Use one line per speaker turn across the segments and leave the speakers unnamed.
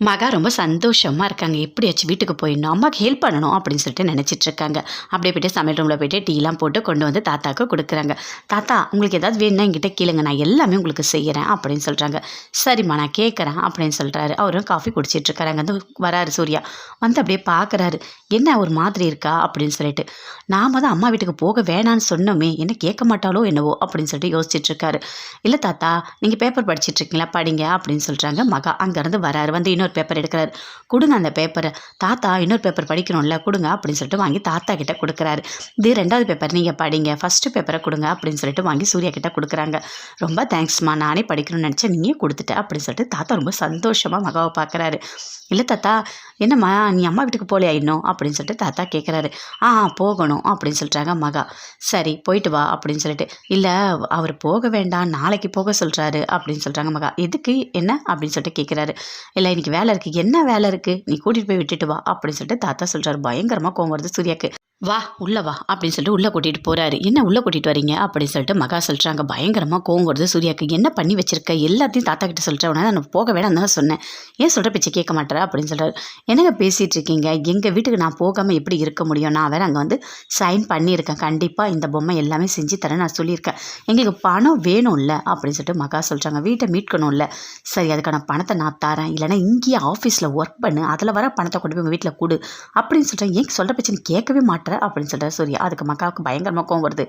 மகா ரொம்ப சந்தோஷமா இருக்காங்க. எப்படியாச்சும் வீட்டுக்கு போயிடணும், அம்மாக்கு ஹெல்ப் பண்ணணும் அப்படின்னு சொல்லிட்டு நினச்சிட்டு இருக்காங்க. அப்படியே போய்ட்டு சமையல் ரூமில் போய்ட்டு டீலாம் போட்டு கொண்டு வந்து தாத்தாவுக்கு கொடுக்குறாங்க. தாத்தா உங்களுக்கு ஏதாவது வேணும்னா என்கிட்ட கேளுங்க, நான் எல்லாமே உங்களுக்கு செய்கிறேன் அப்படின்னு சொல்கிறாங்க. சரிம்மா நான் கேட்குறேன் அப்படின்னு சொல்கிறாரு. அவரும் காஃபி குடிச்சிட்டு இருக்காரு. வந்து வராரு சூர்யா. வந்து அப்படியே பார்க்குறாரு. என்ன ஒரு மாதிரி இருக்கா அப்படின்னு சொல்லிட்டு. நாம தான் அம்மா வீட்டுக்கு போக வேணான்னு சொன்னோமே, என்ன கேட்க மாட்டாலோ என்னவோ அப்படின்னு சொல்லிட்டு யோசிச்சுட்டு இருக்காரு. இல்லை தாத்தா நீங்கள் பேப்பர் படிச்சுட்டு இருக்கீங்களா, படிங்க அப்படின்னு சொல்கிறாங்க. மகா அங்கேருந்து வராரு. வந்து இன்னொரு பேப்பர் எடுக்கிறாரு. கொடுங்க அந்த பேப்பரை. தாத்தா இன்னொரு பேப்பர் படிக்கணும்ல, கொடுங்க அப்படின்னு சொல்லிட்டு வாங்கி தாத்தா கிட்ட கொடுக்குறாரு. இது 2வது பேப்பர் நீங்கள் படிங்க, ஃபஸ்ட்டு பேப்பரை கொடுங்க அப்படின்னு சொல்லிட்டு வாங்கி சூர்யா கிட்ட கொடுக்குறாங்க. ரொம்ப தேங்க்ஸ்மா, நானே படிக்கணும்னு நினச்சேன், நீயே கொடுத்துட்ட அப்படின்னு சொல்லிட்டு தாத்தா ரொம்ப சந்தோஷமாக மகாவை பார்க்குறாரு. இல்லை தாத்தா என்னம்மா நீ அம்மா வீட்டுக்கு போகலையா இன்னும் அப்படின்னு சொல்லிட்டு தாத்தா கேட்குறாரு. போகணும் அப்படின்னு சொல்கிறாங்க மகா. சரி போயிட்டு வா அப்படின்னு சொல்லிட்டு. இல்லை அவர் போக வேண்டாம், நாளைக்கு போக சொல்கிறாரு அப்படின்னு சொல்கிறாங்க மகா. எதுக்கு என்ன அப்படின்னு சொல்லிட்டு கேட்குறாரு. இல்லை இன்னைக்கு வேலை இருக்குது. என்ன வேலை இருக்குது, நீ கூட்டிகிட்டு போய் விட்டுட்டு வா அப்படின்னு சொல்லிட்டு தாத்தா சொல்கிறாரு. பயங்கரமாக கோவம் வருது சூர்யாவுக்கு. வா உள்ளே வா அப்படின்னு சொல்லிட்டு உள்ளே கூட்டிகிட்டு போகிறாரு. என்ன உள்ளே கூட்டிகிட்டு வரீங்க அப்படின்னு சொல்லிட்டு மகா சொல்கிறாங்க. பயங்கரமாக கோவம் வருது சூர்யாவுக்கு. என்ன பண்ணி வச்சிருக்க, எல்லாத்தையும் தாத்தா கிட்ட சொல்லிட்டேன், உடனே நான் போக வேணாம் தான் சொன்னேன், ஏன் சொல்கிற பேச்சு கேட்க மாட்டேற அப்படின்னு சொல்கிறாரு. என்னங்க பேசிகிட்டு இருக்கீங்க, எங்கள் வீட்டுக்கு நான் போகாமல் எப்படி இருக்க முடியும், நான் வேறு அங்கே வந்து சைன் பண்ணியிருக்கேன், கண்டிப்பாக இந்த பொம்மை எல்லாமே செஞ்சு தரேன் நான் சொல்லியிருக்கேன், எங்களுக்கு பணம் வேணும்ல அப்படின்னு சொல்லிட்டு மகா சொல்கிறாங்க. வீட்டை மீட்கணும்ல, சரி அதுக்கான பணத்தை நான் தரேன், இல்லைனா இங்கேயே ஆஃபீஸில் ஒர்க் பண்ணு, அதில் வர பணத்தை கொண்டு போய் உங்கள் வீட்டில் கொடு அப்படின்னு சொல்கிறேன். ஏன் சொல்கிற பேச்சு கேட்கவே மாட்டேன் அப்படின்னு சொல்கிறார் சூர்யா. அதுக்கு மகாவுக்கு பயங்கரமாக கோவம் வருது.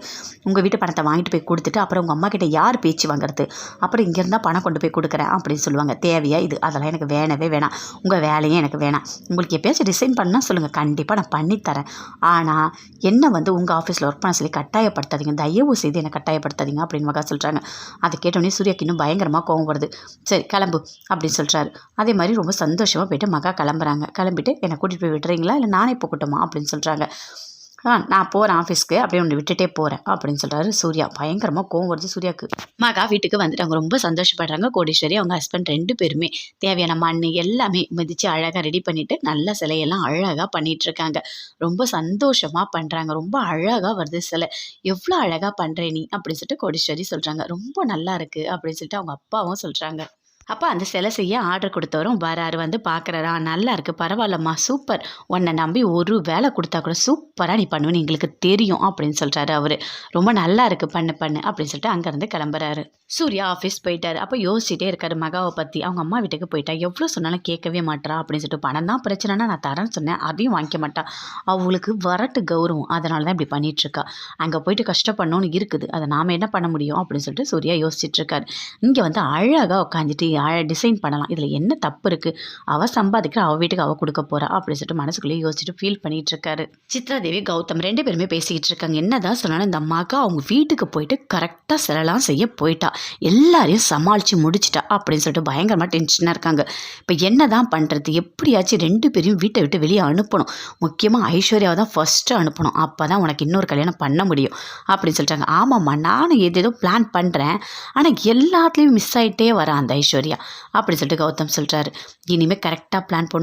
உங்கள் வீட்டு பணத்தை வாங்கிட்டு போய் கொடுத்துட்டு அப்புறம் உங்கள் அம்மா கிட்ட யார் பேச்சு வாங்குறது, அப்புறம் இங்கே இருந்தால் பணம் கொண்டு போய் கொடுக்குறேன் அப்படின்னு சொல்லுவாங்க. தேவையா இது, அதெல்லாம் எனக்கு வேணவே வேணாம், உங்கள் வேலையும் எனக்கு வேணாம், உங்களுக்கு எப்பயாச்சும் ரிசைன் பண்ணால் சொல்லுங்கள், கண்டிப்பாக நான் பண்ணித்தரேன், ஆனால் என்ன வந்து உங்கள் ஆஃபீஸில் ஒர்க் பண்ண சொல்லி கட்டாயப்படுத்தாதீங்க, தயவு செய்து என்னை கட்டாயப்படுத்தாதீங்க அப்படின்னு மகா சொல்கிறாங்க. அதை கேட்டோடனே சூர்யாக்கு இன்னும் பயங்கரமாக கோவம் வருது. சரி கிளம்பு அப்படின்னு சொல்கிறாரு. அதே மாதிரி ரொம்ப சந்தோஷமாக போய்ட்டு மகா கிளம்புறாங்க. கிளம்பிட்டு என்னை கூட்டிகிட்டு போய் விட்டுறீங்களா இல்லை நானே போகட்டுமா அப்படின்னு சொல்கிறாங்க. நான் போகிறேன் ஆஃபீஸ்க்கு, அப்படியே ஒன்று விட்டுட்டே போகிறேன் அப்படின்னு சொல்கிறாரு சூர்யா. பயங்கரமாக கோவம் வருது சூர்யாவுக்கு. மகா வீட்டுக்கு வந்துட்டு அவங்க ரொம்ப சந்தோஷப்படுறாங்க. கோடீஸ்வரி அவங்க ஹஸ்பண்ட் 2 பேருமே தேவையான மண் எல்லாமே மிதித்து அழகாக ரெடி பண்ணிவிட்டு நல்ல சிலையெல்லாம் அழகாக பண்ணிகிட்ருக்காங்க. ரொம்ப சந்தோஷமாக பண்ணுறாங்க. ரொம்ப அழகாக வருது சிலை. எவ்வளோ அழகாக பண்ணுறே நீ அப்படின்னு சொல்லிட்டு கோடீஸ்வரி சொல்கிறாங்க. ரொம்ப நல்லா இருக்குது அப்படின்னு சொல்லிட்டு அவங்க அப்பாவும் சொல்கிறாங்க. அப்போ அந்த சிலை செய்ய ஆர்டர் கொடுத்தவரும் வராரு. வந்து பார்க்குறாரா, நல்லா இருக்குது, பரவாயில்லம்மா, சூப்பர், உன்னை நம்பி ஒரு வேலை கொடுத்தா கூட சூப்பராக நீ பண்ணுவேன்னு எங்களுக்கு தெரியும் அப்படின்னு சொல்கிறாரு அவர். ரொம்ப நல்லா இருக்குது, பண்ணு பண்ணு அப்படின்னு சொல்லிட்டு அங்கேருந்து கிளம்புறாரு. சூர்யா ஆஃபீஸ் போயிட்டாரு. அப்போ யோசிச்சுட்டே இருக்காரு மகாவை பற்றி. அவங்க அம்மா வீட்டுக்கு போயிட்டா, எவ்வளோ சொன்னாலும் கேட்கவே மாட்டா அப்படின்னு சொல்லிட்டு, பணம் தான் பிரச்சனைனா நான் தரேன்னு சொன்னேன், அதையும் வாங்கிக்க மாட்டா, அவங்களுக்கு வரட்டு கௌரவம், அதனால தான் இப்படி பண்ணிகிட்ருக்கா, அங்கே போயிட்டு கஷ்டப்படணும்னு இருக்குது, அதை நாம் என்ன பண்ண முடியும் அப்படின்னு சொல்லிட்டு சூர்யா யோசிச்சுட்டு இருக்காரு. இங்கே வந்து அழகாக உட்காந்துட்டு டிசைன் பண்ணலாம், இதில் என்ன தப்பு இருக்குது, அவள் சம்பாதிக்கிற, அவள் வீட்டுக்கு அவள் கொடுக்க போகிறா அப்படின்னு சொல்லிட்டு மனசுக்குள்ளேயே யோசிச்சுட்டு ஃபீல் பண்ணிகிட்டு இருக்காரு. சித்ராதேவி கௌதம் 2 பேருமே பேசிக்கிட்டு இருக்காங்க. என்னதான் சொன்னாலும் இந்த மகா அவங்க வீட்டுக்கு போயிட்டு கரெக்டாக சிலலாம் செய்ய போயிட்டா, எல்லாரையும் சமாளித்து முடிச்சிட்டா அப்படின்னு சொல்லிட்டு பயங்கரமாக டென்ஷனாக இருக்காங்க. இப்போ என்ன தான் பண்ணுறது, எப்படியாச்சும் 2 பேரையும் வீட்டை விட்டு வெளியே அனுப்பணும், முக்கியமாக ஐஸ்வர்யாவை தான் ஃபஸ்ட்டு அனுப்பணும், அப்போ தான் உனக்கு இன்னொரு கல்யாணம் பண்ண முடியும் அப்படின்னு சொல்லிட்டாங்க. ஆமாம்மா நானும் ஏதேதோ பிளான் பண்ணுறேன், ஆனால் எல்லாத்துலேயும் மிஸ் ஆகிட்டே வரேன் அந்த ஐஸ்வர்யா அப்படி சொல்லிட்டு கௌதம் சொல்கிறாரு. இனிமேல் கரெக்டாக பிளான் பண்ணணும்.